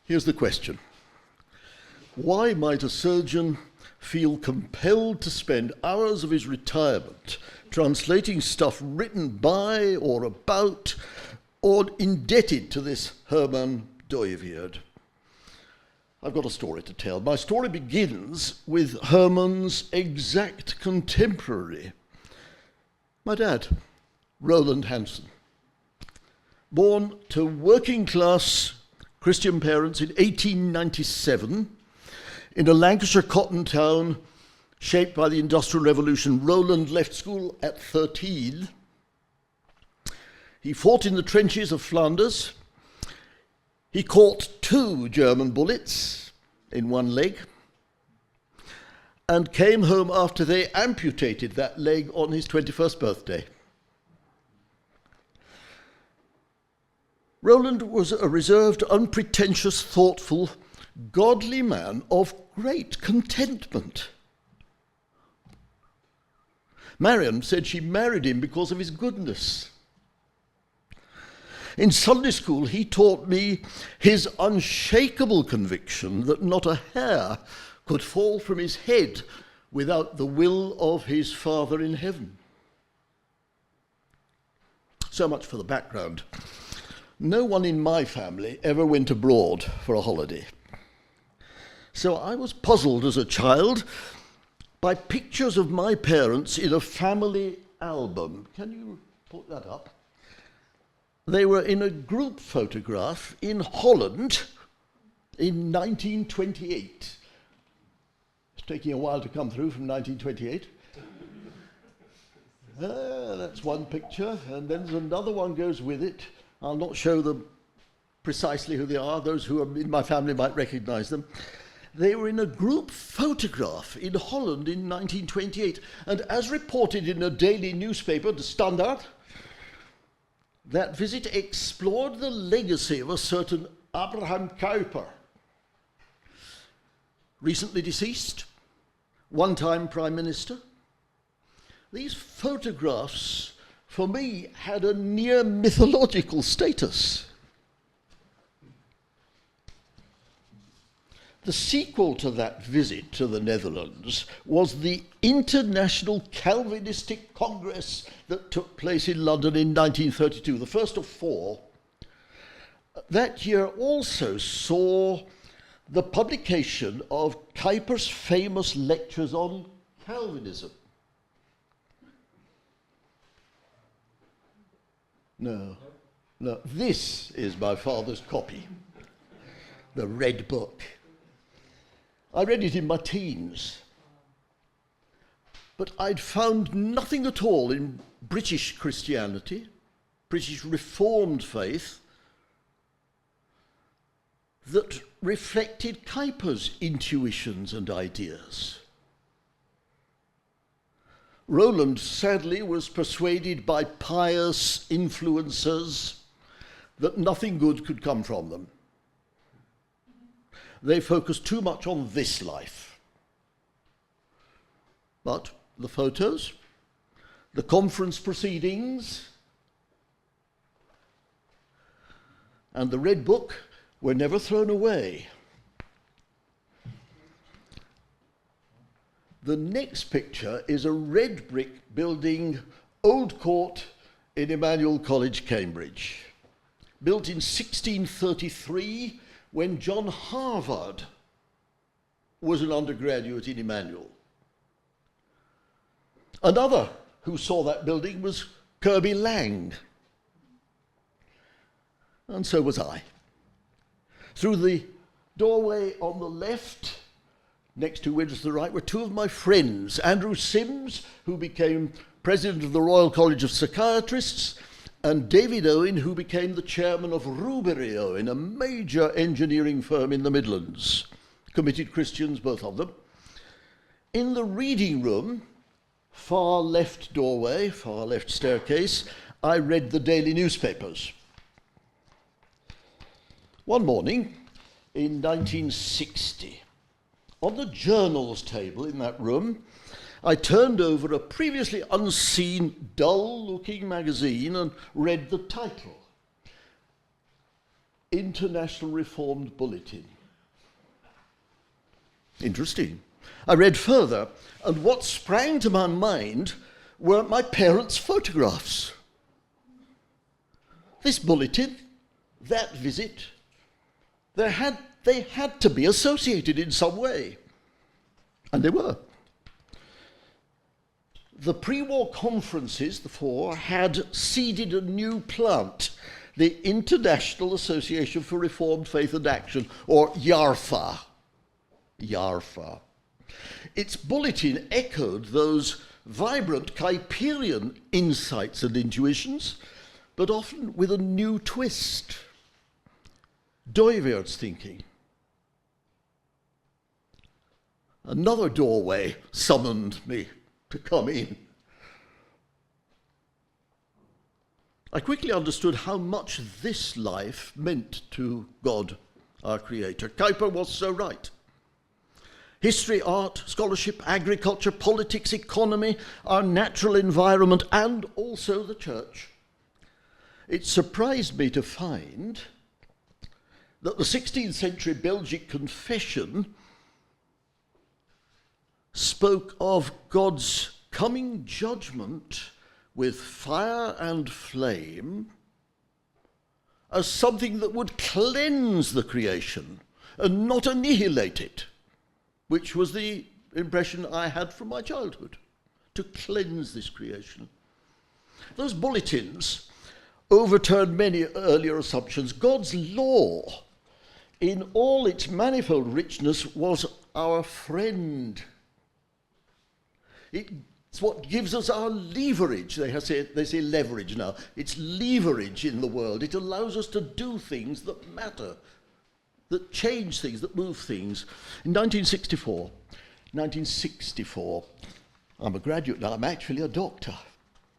Here's the question. Why might a surgeon feel compelled to spend hours of his retirement translating stuff written by or about or indebted to this Herman Dooyeweerd? I've got a story to tell. My story begins with Herman's exact contemporary, my dad, Roland Hanson. Born to working-class Christian parents in 1897 in a Lancashire cotton town shaped by the Industrial Revolution, Roland left school at 13. He fought in the trenches of Flanders. He caught 2 German bullets in one leg and came home after they amputated that leg on his 21st birthday. Roland was a reserved, unpretentious, thoughtful, godly man of great contentment. Marion said she married him because of his goodness. In Sunday school, he taught me his unshakable conviction that not a hair could fall from his head without the will of his Father in heaven. So much for the background. No one in my family ever went abroad for a holiday. So I was puzzled as a child by pictures of my parents in a family album. Can you put that up? They were in a group photograph in Holland in 1928. It's taking a while to come through from 1928. That's one picture, and then there's another one goes with it. I'll not show them precisely who they are. Those who are in my family might recognize them. They were in a group photograph in Holland in 1928, and as reported in a daily newspaper, De Standaard, that visit explored the legacy of a certain Abraham Kuyper, recently deceased, one-time Prime Minister. These photographs, for me, had a near mythological status. The sequel to that visit to the Netherlands was the International Calvinistic Congress that took place in London in 1932, the first of 4. That year also saw the publication of Kuyper's famous lectures on Calvinism. No, this is my father's copy, the Red Book. I read it in my teens, but I'd found nothing at all in British Christianity, British Reformed faith, that reflected Kuyper's intuitions and ideas. Roland, sadly, was persuaded by pious influencers that nothing good could come from them. They focused too much on this life. But the photos, the conference proceedings, and the Red Book were never thrown away. The next picture is a red brick building, Old Court in Emmanuel College, Cambridge, built in 1633 when John Harvard was an undergraduate in Emmanuel. Another who saw that building was Kirby Lang, and so was I. Through the doorway on the left, next to which, to the right, were 2 of my friends, Andrew Sims, who became president of the Royal College of Psychiatrists, and David Owen, who became the chairman of Rubery Owen, a major engineering firm in the Midlands. Committed Christians, both of them. In the reading room, far left doorway, far left staircase, I read the daily newspapers. One morning in 1960, on the journals table in that room, I turned over a previously unseen, dull-looking magazine and read the title. International Reformed Bulletin. Interesting. I read further, and what sprang to my mind were my parents' photographs. This bulletin, that visit, they had to be associated in some way. And they were. The pre-war conferences, the four, had seeded a new plant, the International Association for Reformed Faith and Action, or YARFA. YARFA. Its bulletin echoed those vibrant Kuyperian insights and intuitions, but often with a new twist. Dooyeweerd's thinking. Another doorway summoned me to come in. I quickly understood how much this life meant to God, our Creator. Kuyper was so right. History, art, scholarship, agriculture, politics, economy, our natural environment, and also the church. It surprised me to find that the 16th century Belgic confession spoke of God's coming judgment with fire and flame as something that would cleanse the creation and not annihilate it, which was the impression I had from my childhood, to cleanse this creation. Those bulletins overturned many earlier assumptions. God's law, in all its manifold richness, was our friend. It's what gives us our leverage. They say leverage now. It's leverage in the world. It allows us to do things that matter, that change things, that move things. In 1964, I'm a graduate now, I'm actually a doctor,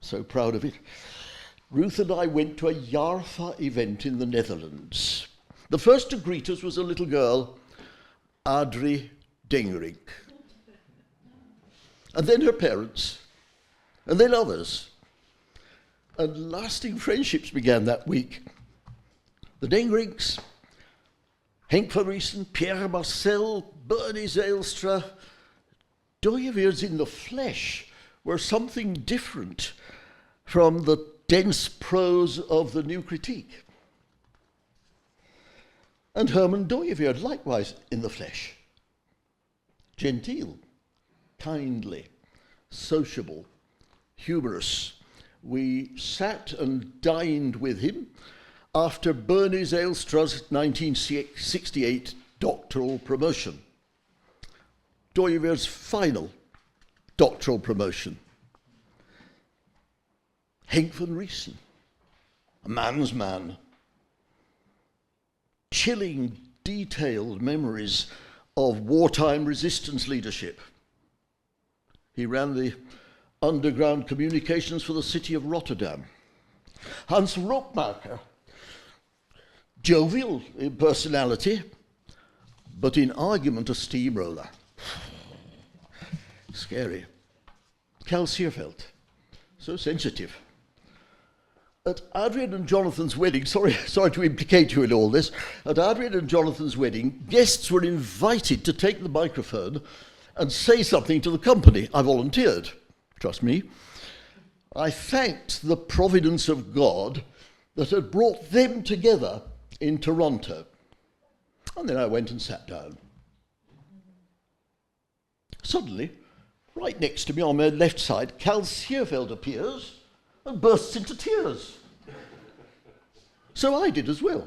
so proud of it. Ruth and I went to a YARFA event in the Netherlands. The first to greet us was a little girl, Adrie Dengerink. And then her parents, and then others. And lasting friendships began that week. The Dengerinks, Henk van Riesen, Pierre Marcel, Bernie Zijlstra, Dooyeweerds in the flesh were something different from the dense prose of the New Critique. And Herman Dooyeweerd likewise in the flesh. Genteel, kindly, sociable, humorous. We sat and dined with him after Bernie Zijlstra's 1968 doctoral promotion, Dooyeweerd's final doctoral promotion. Henk van Riesen, a man's man. Chilling, detailed memories of wartime resistance leadership. He ran the underground communications for the city of Rotterdam. Hans Rockmaker, jovial in personality, but in argument a steamroller. Scary. Cal Seerveld, so sensitive. At Adrian and Jonathan's wedding, sorry to implicate you in all this, at Adrian and Jonathan's wedding, guests were invited to take the microphone and say something to the company. I volunteered, trust me. I thanked the providence of God that had brought them together in Toronto. And then I went and sat down. Suddenly, right next to me on my left side, Cal Seerveld appears and bursts into tears. So I did as well.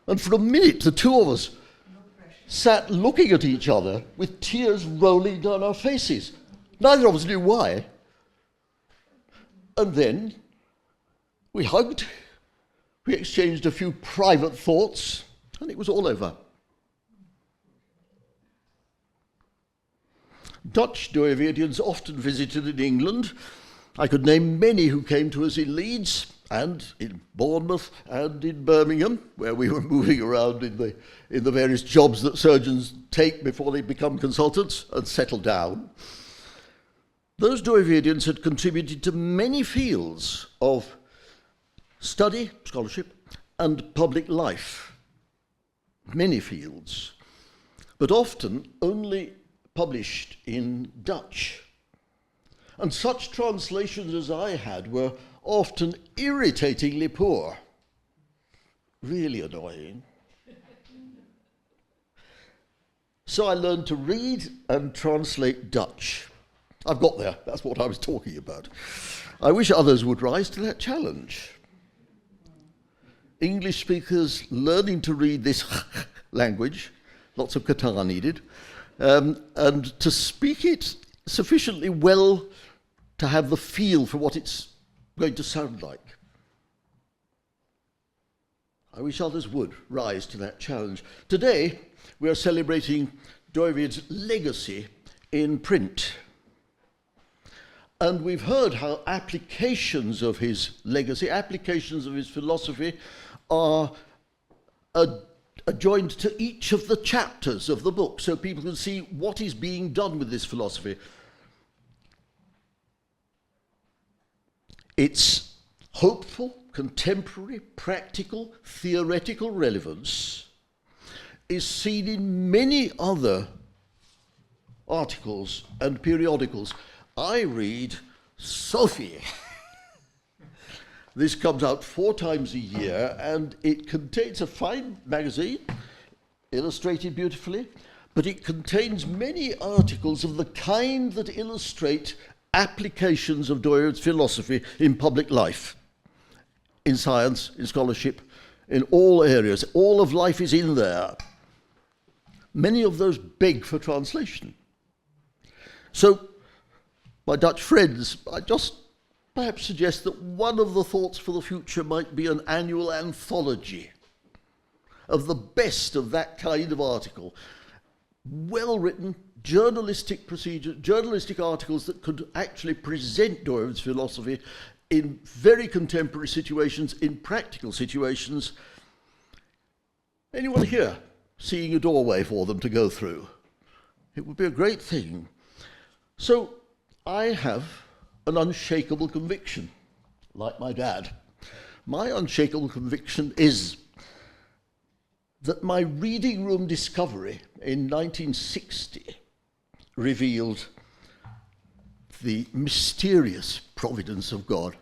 And for a minute, the two of us sat looking at each other with tears rolling down our faces. Neither of us knew why. And then we hugged, we exchanged a few private thoughts, and it was all over. Dutch Dooyeweerdians often visited in England. I could name many who came to us in Leeds and in Bournemouth and in Birmingham, where we were moving around in the various jobs that surgeons take before they become consultants and settle down. Those Dooyeweerdians had contributed to many fields of study, scholarship, and public life, many fields, but often only published in Dutch. And such translations as I had were often irritatingly poor, really annoying. So I learned to read and translate Dutch. I've got there, that's what I was talking about. I wish others would rise to that challenge. English speakers learning to read this language, lots of Qatar needed, and to speak it sufficiently well to have the feel for what it's going to sound like. I wish others would rise to that challenge. Today, we are celebrating Dooyeweerd's legacy in print. And we've heard how applications of his legacy, applications of his philosophy, are adjoined to each of the chapters of the book, so people can see what is being done with this philosophy. Its hopeful, contemporary, practical, theoretical relevance is seen in many other articles and periodicals. I read Sophie. This comes out 4 times a year, and it contains a fine magazine, illustrated beautifully, but it contains many articles of the kind that illustrate applications of Dooyeweerd's philosophy in public life, in science, in scholarship, in all areas. All of life is in there. Many of those beg for translation. So, my Dutch friends, I just perhaps suggest that one of the thoughts for the future might be an annual anthology of the best of that kind of article. Well-written, journalistic procedure, journalistic articles that could actually present Dooyeweerd's philosophy in very contemporary situations, in practical situations. Anyone here seeing a doorway for them to go through? It would be a great thing. So I have an unshakable conviction, like my dad. My unshakable conviction is that my reading room discovery in 1960 revealed the mysterious providence of God.